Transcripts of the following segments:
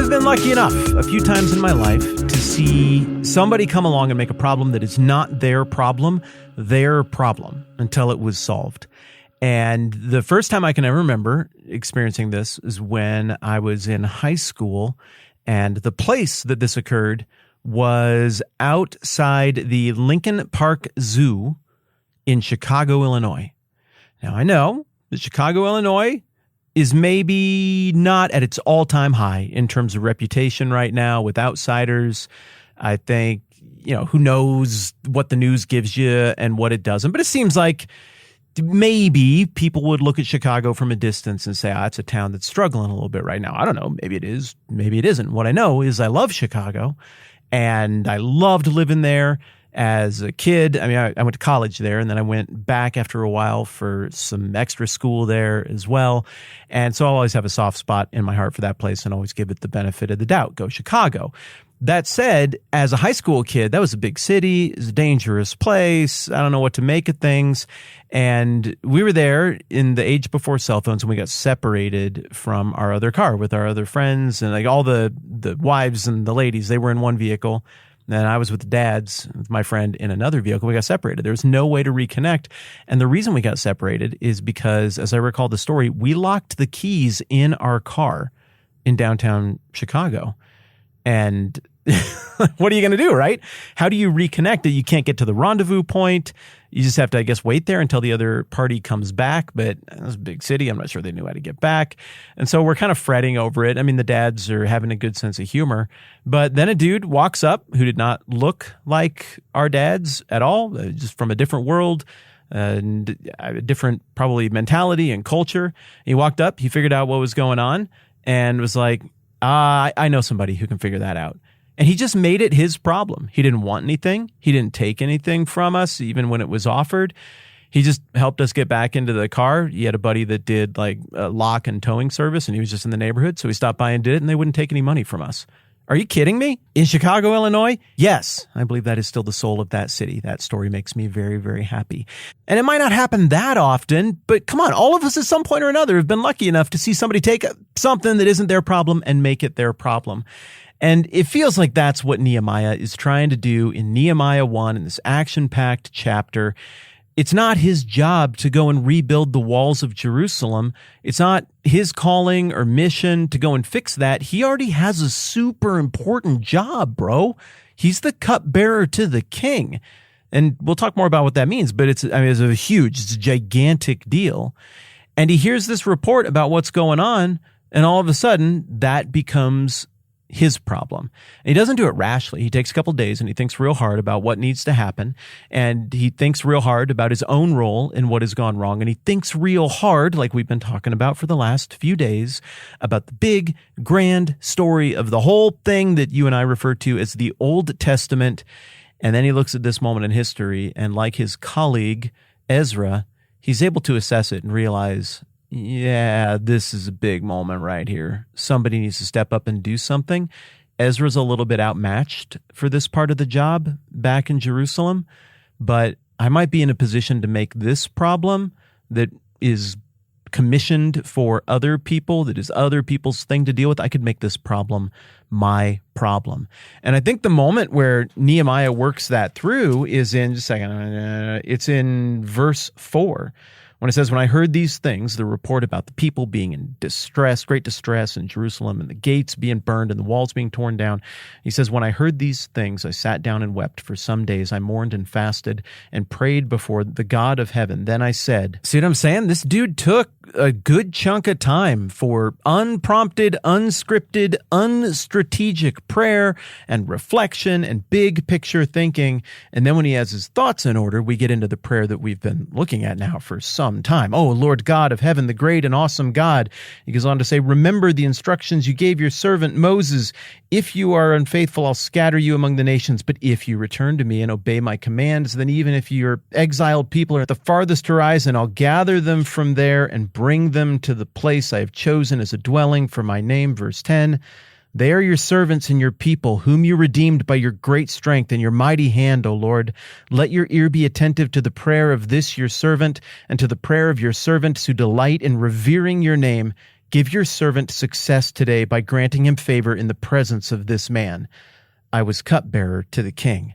have been lucky enough a few times in my life to see somebody come along and make a problem that is not their problem until it was solved. And the first time I can ever remember experiencing this is when I was in high school, and the place that this occurred was outside the Lincoln Park Zoo in Chicago, Illinois. Now, I know that Chicago, Illinois is maybe not at its all-time high in terms of reputation right now with outsiders. I think, who knows what the news gives you and what it doesn't. But it seems like maybe people would look at Chicago from a distance and say, it's a town that's struggling a little bit right now. I don't know. Maybe it is. Maybe it isn't. What I know is I love Chicago, and I loved living there as a kid. I mean, I went to college there, and then I went back after a while for some extra school there as well. And so I'll always have a soft spot in my heart for that place and always give it the benefit of the doubt. Go Chicago. That said, as a high school kid, that was a big city. It was a dangerous place. I don't know what to make of things. And we were there in the age before cell phones, and we got separated from our other car with our other friends, and like all the wives and the ladies, they were in one vehicle. And I was with the dads, with my friend, in another vehicle. We got separated. There was no way to reconnect. And the reason we got separated is because, as I recall the story, we locked the keys in our car in downtown Chicago. And what are you going to do, right? How do you reconnect? You can't get to the rendezvous point. You just have to, I guess, wait there until the other party comes back. But it was a big city. I'm not sure they knew how to get back. And so we're kind of fretting over it. I mean, the dads are having a good sense of humor. But then a dude walks up who did not look like our dads at all, just from a different world and a different probably mentality and culture. He walked up, he figured out what was going on and was like, I know somebody who can figure that out. And he just made it his problem. He didn't want anything. He didn't take anything from us, even when it was offered. He just helped us get back into the car. He had a buddy that did like a lock and towing service, and he was just in the neighborhood. So he stopped by and did it, and they wouldn't take any money from us. Are you kidding me? In Chicago, Illinois? Yes, I believe that is still the soul of that city. That story makes me very, very happy. And it might not happen that often, but come on, all of us at some point or another have been lucky enough to see somebody take something that isn't their problem and make it their problem. And it feels like that's what Nehemiah is trying to do in Nehemiah 1, in this action-packed chapter. It's not his job to go and rebuild the walls of Jerusalem. It's not his calling or mission to go and fix that. He already has a super important job, bro. He's the cupbearer to the king. And we'll talk more about what that means, but it's a gigantic deal. And he hears this report about what's going on, and all of a sudden that becomes his problem. And he doesn't do it rashly. He takes a couple of days and he thinks real hard about what needs to happen. And he thinks real hard about his own role in what has gone wrong. And he thinks real hard, like we've been talking about for the last few days, about the big, grand story of the whole thing that you and I refer to as the Old Testament. And then he looks at this moment in history, and like his colleague, Ezra, he's able to assess it and realize, yeah, this is a big moment right here. Somebody needs to step up and do something. Ezra's a little bit outmatched for this part of the job back in Jerusalem, but I might be in a position to make this problem that is commissioned for other people, that is other people's thing to deal with. I could make this problem my problem. And I think the moment where Nehemiah works that through is in, just a second, it's in verse 4. When it says, when I heard these things, the report about the people being in distress, great distress in Jerusalem, and the gates being burned and the walls being torn down, he says, when I heard these things, I sat down and wept. For some days I mourned and fasted and prayed before the God of heaven. Then I said, see what I'm saying? This dude took a good chunk of time for unprompted, unscripted, unstrategic prayer and reflection and big picture thinking. And then when he has his thoughts in order, we get into the prayer that we've been looking at now for some time. Oh, Lord God of heaven, the great and awesome God. He goes on to say, remember the instructions you gave your servant Moses. If you are unfaithful, I'll scatter you among the nations. But if you return to me and obey my commands, then even if your exiled people are at the farthest horizon, I'll gather them from there and bring them to the place I have chosen as a dwelling for my name. Verse 10, they are your servants and your people, whom you redeemed by your great strength and your mighty hand, O Lord. Let your ear be attentive to the prayer of this your servant and to the prayer of your servants who delight in revering your name. Give your servant success today by granting him favor in the presence of this man. I was cupbearer to the king."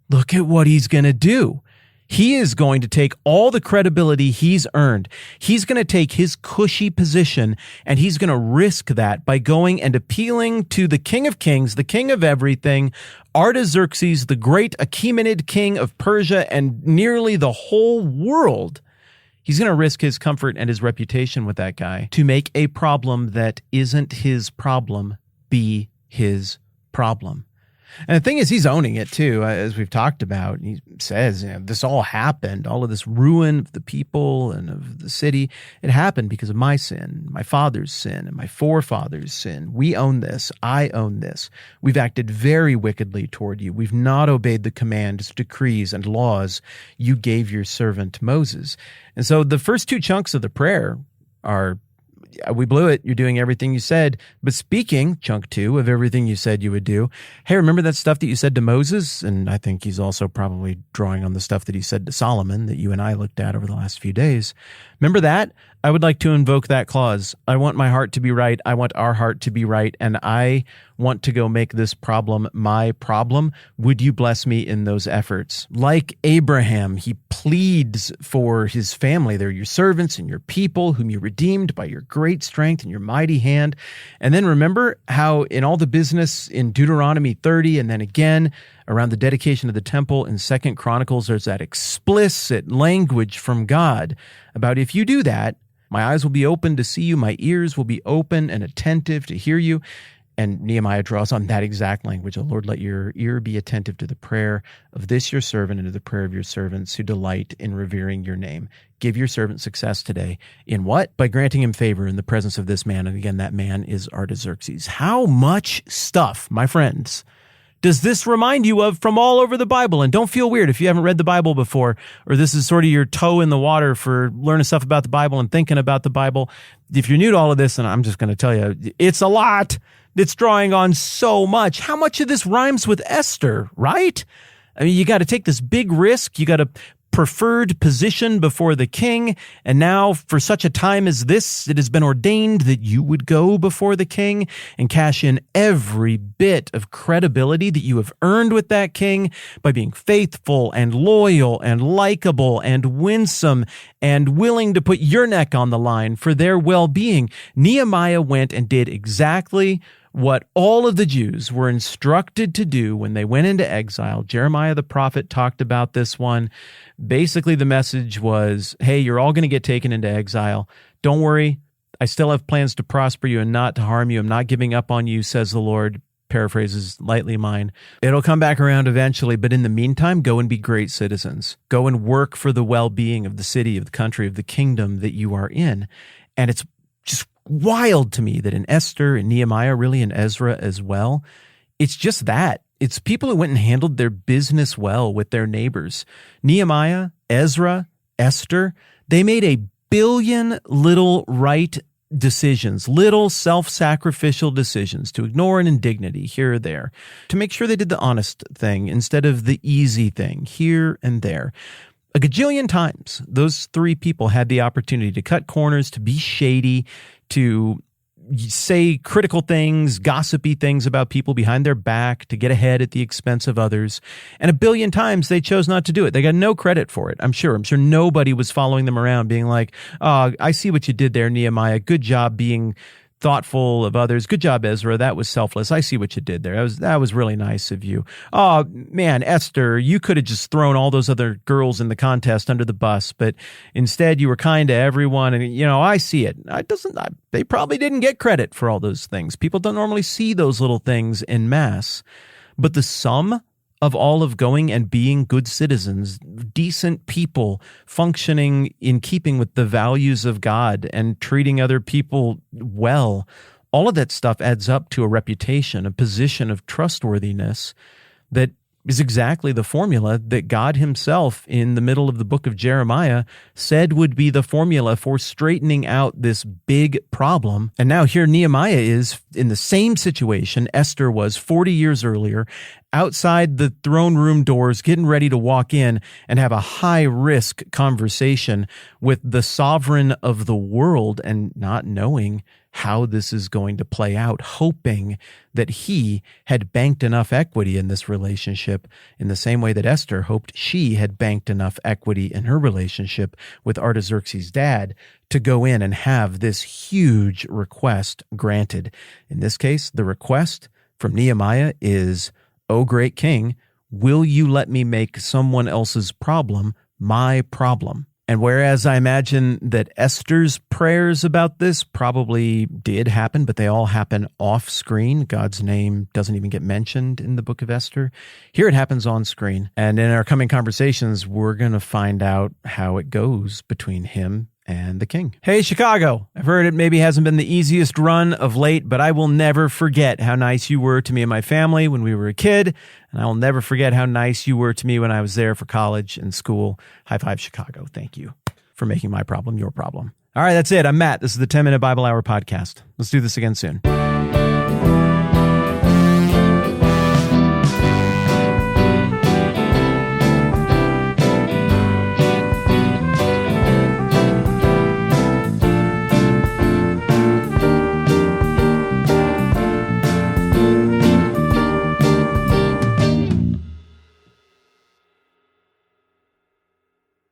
Look at what he's going to do. He is going to take all the credibility he's earned. He's going to take his cushy position, and he's going to risk that by going and appealing to the King of Kings, the King of everything, Artaxerxes, the great Achaemenid king of Persia, and nearly the whole world. He's going to risk his comfort and his reputation with that guy to make a problem that isn't his problem be his problem. And the thing is, he's owning it too, as we've talked about. He says, this all happened, all of this ruin of the people and of the city. It happened because of my sin, my father's sin, and my forefathers' sin. We own this. I own this. We've acted very wickedly toward you. We've not obeyed the commands, decrees, and laws you gave your servant Moses. And so the first two chunks of the prayer are, we blew it. You're doing everything you said. But speaking, chunk 2, of everything you said you would do. Hey, remember that stuff that you said to Moses? And I think he's also probably drawing on the stuff that he said to Solomon that you and I looked at over the last few days. Remember that? I would like to invoke that clause. I want my heart to be right. I want our heart to be right. And I want to go make this problem my problem. Would you bless me in those efforts? Like Abraham, he pleads for his family. They're your servants and your people whom you redeemed by your great strength and your mighty hand. And then remember how in all the business in Deuteronomy 30 and then again around the dedication of the temple in 2 Chronicles, there's that explicit language from God about if you do that, my eyes will be open to see you, my ears will be open and attentive to hear you. And Nehemiah draws on that exact language. Oh Lord, let your ear be attentive to the prayer of this your servant and to the prayer of your servants who delight in revering your name. Give your servant success today. In what? By granting him favor in the presence of this man. And again, that man is Artaxerxes. How much stuff, my friends, does this remind you of from all over the Bible? And don't feel weird if you haven't read the Bible before, or this is sort of your toe in the water for learning stuff about the Bible and thinking about the Bible. If you're new to all of this, and I'm just going to tell you, it's a lot. It's drawing on so much. How much of this rhymes with Esther, right? I mean, you got to take this big risk. You got a preferred position before the king. And now for such a time as this, it has been ordained that you would go before the king and cash in every bit of credibility that you have earned with that king by being faithful and loyal and likable and winsome and willing to put your neck on the line for their well-being. Nehemiah went and did exactly what all of the Jews were instructed to do when they went into exile. Jeremiah the prophet talked about this one. Basically, the message was, hey, you're all going to get taken into exile. Don't worry. I still have plans to prosper you and not to harm you. I'm not giving up on you, says the Lord. Paraphrases lightly mine. It'll come back around eventually, but in the meantime, go and be great citizens. Go and work for the well-being of the city, of the country, of the kingdom that you are in. And it's just wild to me that in Esther and Nehemiah, really in Ezra as well, it's just that. It's people who went and handled their business well with their neighbors. Nehemiah, Ezra, Esther, they made a billion little right decisions, little self-sacrificial decisions to ignore an indignity here or there, to make sure they did the honest thing instead of the easy thing here and there. A gajillion times, those three people had the opportunity to cut corners, to be shady, to say critical things, gossipy things about people behind their back, to get ahead at the expense of others. And a billion times they chose not to do it. They got no credit for it, I'm sure. I'm sure nobody was following them around being like, oh, I see what you did there, Nehemiah. Good job being thoughtful of others. Good job, Ezra. That was selfless. I see what you did there. That was really nice of you. Oh, man, Esther, you could have just thrown all those other girls in the contest under the bus, but instead you were kind to everyone. And, I see it. They probably didn't get credit for all those things. People don't normally see those little things en masse. But the sum of all of going and being good citizens, decent people, functioning in keeping with the values of God and treating other people well, all of that stuff adds up to a reputation, a position of trustworthiness that is exactly the formula that God himself in the middle of the book of Jeremiah said would be the formula for straightening out this big problem. And now here Nehemiah is in the same situation Esther was 40 years earlier, outside the throne room doors, getting ready to walk in and have a high-risk conversation with the sovereign of the world and not knowing how this is going to play out, hoping that he had banked enough equity in this relationship in the same way that Esther hoped she had banked enough equity in her relationship with Artaxerxes' dad to go in and have this huge request granted. In this case, the request from Nehemiah is, "O great king, will you let me make someone else's problem my problem?" And whereas I imagine that Esther's prayers about this probably did happen, but they all happen off screen. God's name doesn't even get mentioned in the book of Esther. Here it happens on screen. And in our coming conversations, we're going to find out how it goes between him and the king. Hey, Chicago. I've heard it maybe hasn't been the easiest run of late, but I will never forget how nice you were to me and my family when we were a kid. And I will never forget how nice you were to me when I was there for college and school. High five, Chicago. Thank you for making my problem your problem. All right, that's it. I'm Matt. This is the 10-Minute Bible Hour podcast. Let's do this again soon.